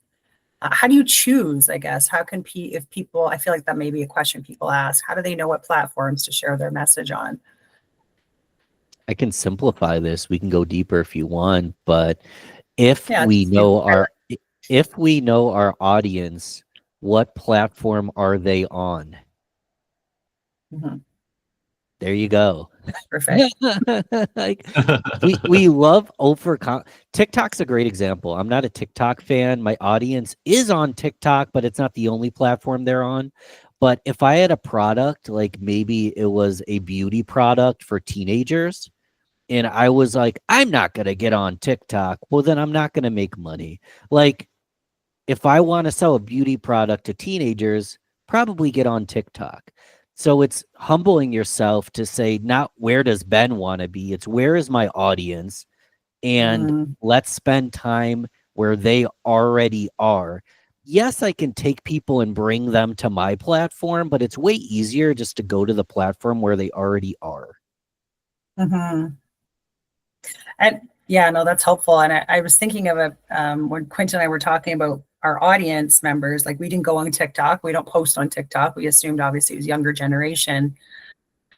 Speaker 1: How do you choose, I guess? How can if people, I feel like that may be a question people ask, how do they know what platforms to share their message on?
Speaker 3: I can simplify this. We can go deeper if you want, but if
Speaker 1: Yeah,
Speaker 3: we
Speaker 1: just do-
Speaker 3: know our audience, what platform are they on?
Speaker 1: Mhm.
Speaker 3: There you go.
Speaker 1: Perfect.
Speaker 3: Like we love TikTok's a great example. I'm not a TikTok fan. My audience is on TikTok, but it's not the only platform they're on. But if I had a product, like maybe it was a beauty product for teenagers, and I was like, I'm not gonna get on TikTok, well, then I'm not gonna make money. Like, if I want to sell a beauty product to teenagers, probably get on TikTok. So it's humbling yourself to say, not where does Ben want to be? It's where is my audience? And
Speaker 1: Mhm.
Speaker 3: let's spend time where they already are. Yes, I can take people and bring them to my platform, but it's way easier just to go to the platform where they already are.
Speaker 1: Mhm. And yeah, no, that's helpful. And I was thinking of a when Quint and I were talking about our audience members, like we didn't go on TikTok, we don't post on TikTok. We assumed obviously it was younger generation.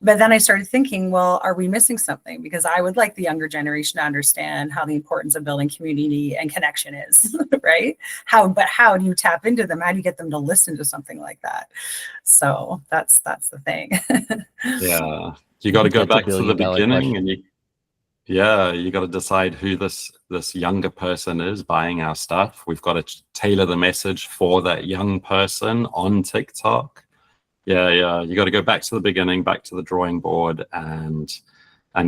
Speaker 1: But then I started thinking, well, are we missing something? Because I would like the younger generation to understand how the importance of building community and connection is, right? But how do you tap into them? How do you get them to listen to something like that? So that's the thing.
Speaker 2: Yeah, you got to go
Speaker 3: That's a
Speaker 2: back to the
Speaker 3: billion-dollar
Speaker 2: beginning,
Speaker 3: question.
Speaker 2: and you got to decide who this younger person is buying our stuff. We've got to tailor the message for that young person on TikTok. Yeah, you got to go back to the beginning, back to the drawing board, and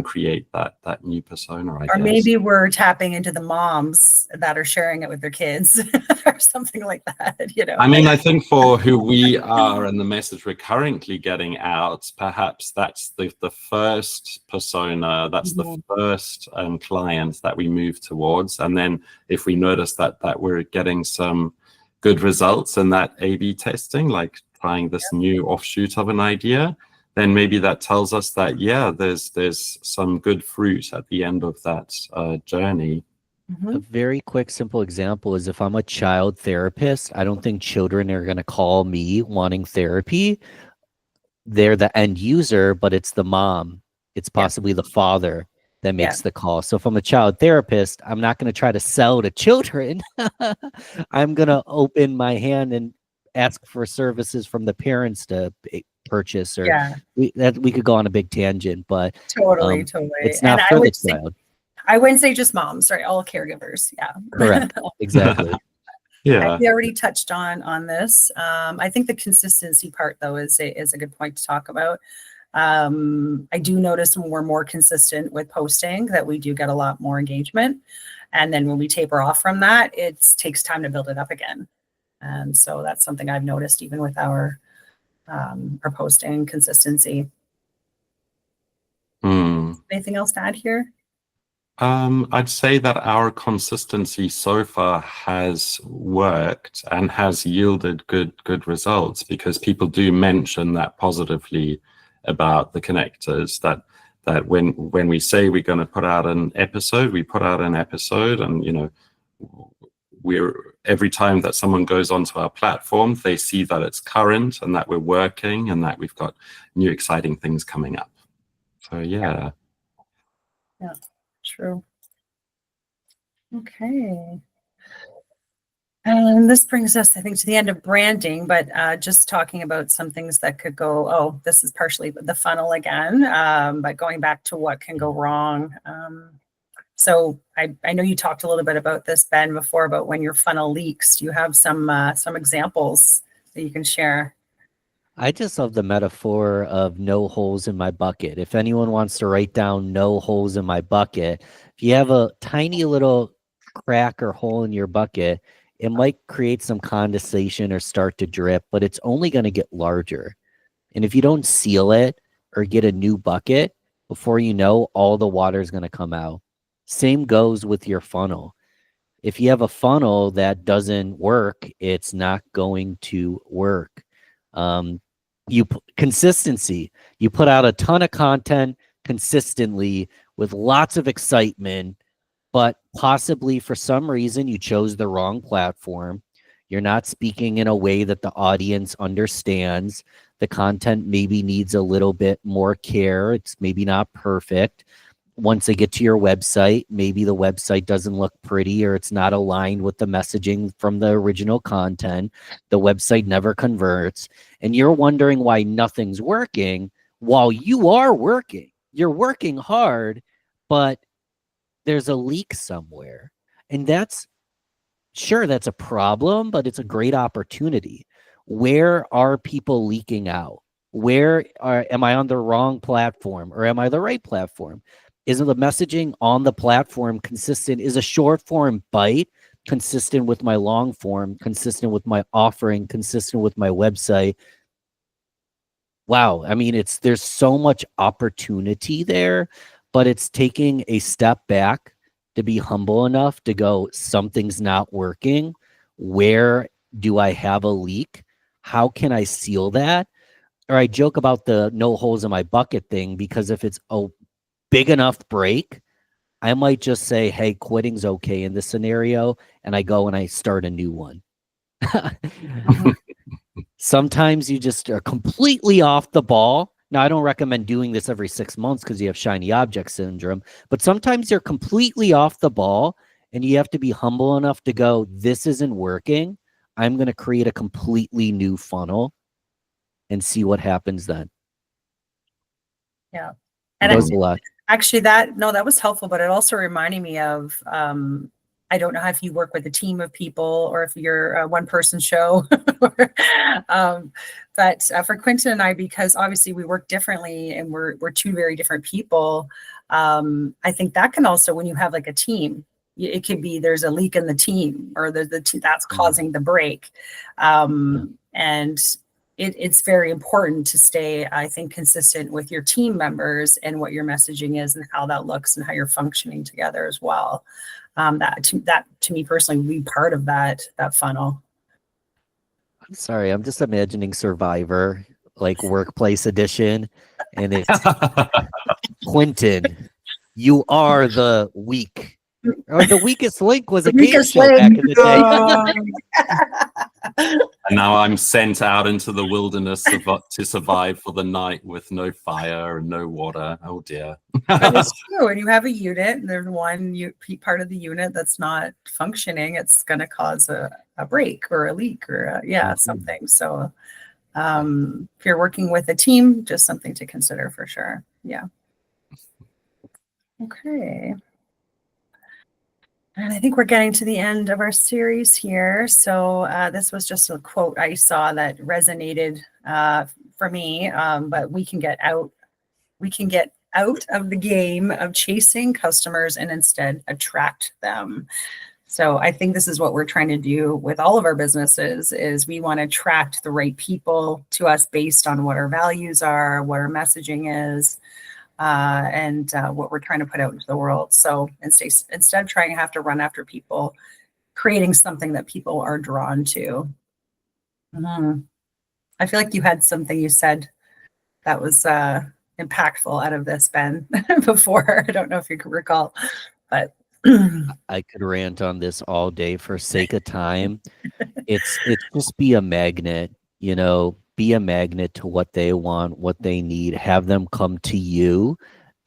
Speaker 2: create that new persona, I
Speaker 1: Or
Speaker 2: guess.
Speaker 1: maybe we're tapping into the moms that are sharing it with their kids or something like that,
Speaker 2: I mean, I think for who we are and the message we're currently getting out, perhaps that's the first persona, that's the
Speaker 1: Mhm.
Speaker 2: first client that we move towards. And then if we notice that we're getting some good results in that A/B testing, like trying this new offshoot of an idea, then maybe that tells us that, yeah, there's some good fruit at the end of that journey.
Speaker 3: A
Speaker 1: Mhm.
Speaker 3: very quick, simple example is if I'm a child therapist, I don't think children are going to call me wanting therapy. They're the end user, but it's the mom, it's
Speaker 1: Yeah.
Speaker 3: possibly the father that
Speaker 1: Yeah.
Speaker 3: makes the call. So if I'm a child therapist, I'm not going to try to sell to children. I'm going to open my hand and ask for services from the parents to purchase, or
Speaker 1: Yeah.
Speaker 3: we could go on a big tangent, but
Speaker 1: Totally. Totally.
Speaker 3: it's
Speaker 1: And
Speaker 3: not for the child.
Speaker 1: I wouldn't say just moms, right? All caregivers. Yeah.
Speaker 3: Correct. Exactly.
Speaker 2: Yeah.
Speaker 1: We already touched on this. I think the consistency part, though, is a good point to talk about. I do notice when we're more consistent with posting that we do get a lot more engagement. And then when we taper off from that, it takes time to build it up again. And so that's something I've noticed even with our posting consistency.
Speaker 2: Hmm.
Speaker 1: Anything else to add here?
Speaker 2: I'd say that our consistency so far has worked and has yielded good results, because people do mention that positively about the connectors, that when we say we're going to put out an episode, we put out an episode, and we're every time that someone goes onto our platform, they see that it's current and that we're working and that we've got new exciting things coming up. So yeah.
Speaker 1: Yeah, true. Okay. And this brings us, I think, to the end of branding, but just talking about some things that could go, oh, this is partially the funnel again, but going back to what can go wrong. So I know you talked a little bit about this, Ben, before, about when your funnel leaks. Do you have some examples that you can share?
Speaker 3: I just love the metaphor of no holes in my bucket. If anyone wants to write down no holes in my bucket, if you have a tiny little crack or hole in your bucket, it might create some condensation or start to drip, but it's only going to get larger. And if you don't seal it or get a new bucket, before you know, all the water is going to come out. Same goes with your funnel. If you have a funnel that doesn't work, it's not going to work. Um, Consistency. You put out a ton of content consistently with lots of excitement, but possibly for some reason you chose the wrong platform. You're not speaking in a way that the audience understands. The content maybe needs a little bit more care. It's maybe not perfect. once they get to your website, maybe the website doesn't look pretty or it's not aligned with the messaging from the original content. The website never converts, and you're wondering why nothing's working while you are working. You're working hard, but there's a leak somewhere. And that's a problem, but it's a great opportunity. Where are people leaking out? Am I on the wrong platform or am I the right platform? Is the messaging on the platform consistent? Is a short form bite consistent with my long form, consistent with my offering, consistent with my website? Wow. I mean, there's so much opportunity there, but it's taking a step back to be humble enough to go, something's not working. Where do I have a leak? How can I seal that? Or I joke about the no holes in my bucket thing, because if it's a big enough break, I might just say, hey, quitting's okay in this scenario. And I go and I start a new one. Sometimes you just are completely off the ball. Now, I don't recommend doing this every 6 months because you have shiny object syndrome, but sometimes you're completely off the ball and you have to be humble enough to go, this isn't working. I'm going to create a completely new funnel and see what happens then.
Speaker 1: Yeah.
Speaker 3: And
Speaker 1: actually that was helpful, but it also reminded me of, I don't know if you work with a team of people or if you're a one-person show. But for Quentin and I, because obviously we work differently and we're two very different people, I think that can also, when you have like a team, it could be there's a leak in the team or that's causing the break. And it's very important to stay, I think, consistent with your team members and what your messaging is and how that looks and how you're functioning together as well. That to me personally would be part of that funnel.
Speaker 3: I'm sorry, I'm just imagining Survivor, like workplace edition, and it's Quentin, you are the weak. Or the weakest link was a game show back in the day.
Speaker 2: And now I'm sent out into the wilderness to survive for the night with no fire and no water. Oh dear.
Speaker 1: It's true. And you have a unit, and there's one part of the unit that's not functioning. It's going to cause a break or a leak or something. So if you're working with a team, just something to consider for sure. Yeah. Okay. And I think we're getting to the end of our series here. So this was just a quote I saw that resonated for me. But we can get out of the game of chasing customers and instead attract them. So I think this is what we're trying to do with all of our businesses is we want to attract the right people to us based on what our values are, what our messaging is, and what we're trying to put out into the world. So instead of trying to have to run after people, creating something that people are drawn to. I feel like you had something you said that was impactful out of this, Ben, before. I don't know if you could recall, but
Speaker 3: I could rant on this all day for sake of time. It's just be a magnet, be a magnet to what they want, what they need, have them come to you,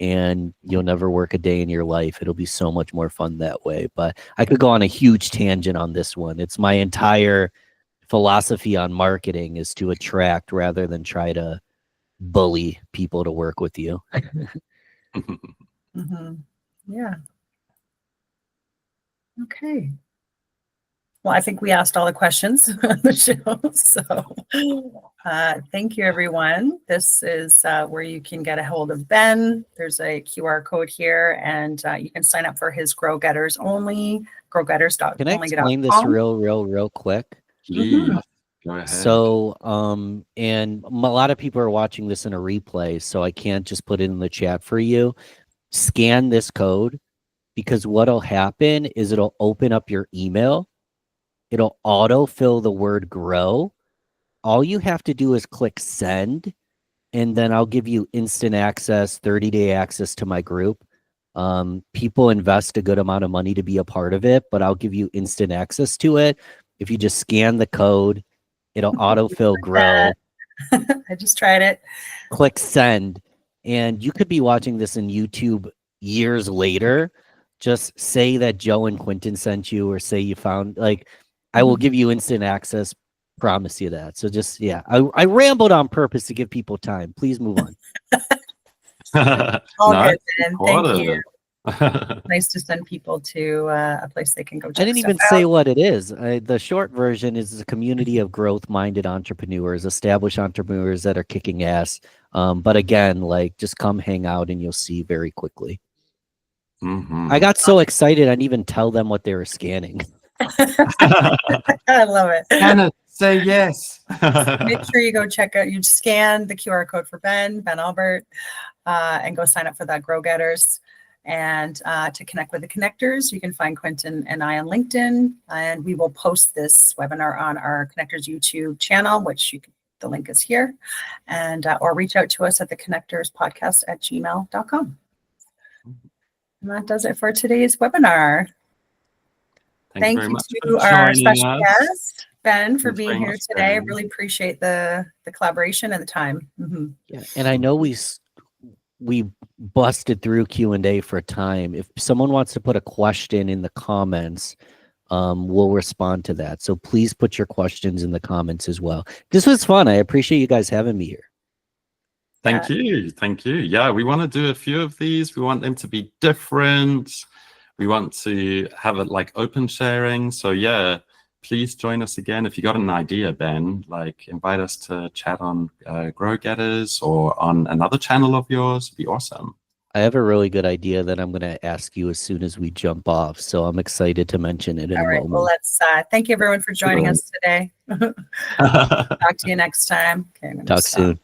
Speaker 3: and you'll never work a day in your life. It'll be so much more fun that way. But I could go on a huge tangent on this one. It's my entire philosophy on marketing is to attract rather than try to bully people to work with you.
Speaker 1: Yeah. Okay. Well, I think we asked all the questions on the show. So thank you, everyone. This is where you can get a hold of Ben. There's a QR code here, and you can sign up for his Grow Getters only, growgetters.com.
Speaker 3: Can I explain this real quick?
Speaker 2: Please. Go ahead.
Speaker 3: So, and a lot of people are watching this in a replay, so I can't just put it in the chat for you. Scan this code, because what'll happen is it'll open up your email. It'll autofill the word grow. All you have to do is click send, and then I'll give you instant access, 30-day access to my group. People invest a good amount of money to be a part of it, but I'll give you instant access to it. If you just scan the code, it'll autofill grow.
Speaker 1: I just tried it.
Speaker 3: Click send, and you could be watching this in YouTube years later, just say that Joe and Quentin sent you, or say you found, like, I will give you instant access. Promise you that. So just, yeah, I rambled on purpose to give people time. Please move on.
Speaker 1: All
Speaker 2: Nice.
Speaker 1: good, Ben. Thank you. Nice to send people to a place they can go check
Speaker 3: I didn't
Speaker 1: stuff
Speaker 3: even say
Speaker 1: out.
Speaker 3: what it is. The short version is a community of growth-minded entrepreneurs, established entrepreneurs that are kicking ass. But again, like, just come hang out and you'll see very quickly. I got so excited I didn't even tell them what they were scanning.
Speaker 1: I love it.
Speaker 2: Hannah, say yes.
Speaker 1: Make sure you go check out, you scan the QR code for Ben Albert, and go sign up for that Grow Getters. And to connect with the connectors, you can find Quentin and I on LinkedIn, and we will post this webinar on our Connectors YouTube channel, which you can, the link is here, and or reach out to us at the connectorspodcast@gmail.com. And that does it for today's webinar. Thank you to our special guest, Ben, for being here today. I really appreciate the collaboration and the time.
Speaker 3: Yeah, and I know we busted through Q&A for time. If someone wants to put a question in the comments, we'll respond to that. So please put your questions in the comments as well. This was fun. I appreciate you guys having me here.
Speaker 2: Thank you. Thank you. Yeah, we want to do a few of these. We want them to be different. We want to have it like open sharing. So yeah, please join us again. If you got an idea, Ben, like invite us to chat on Grow Getters or on another channel of yours. It'd be awesome.
Speaker 3: I have a really good idea that I'm going to ask you as soon as we jump off. So I'm excited to mention it in a moment.
Speaker 1: Well, let's thank you everyone for joining us today. Talk to you next time. Okay,
Speaker 3: talk soon.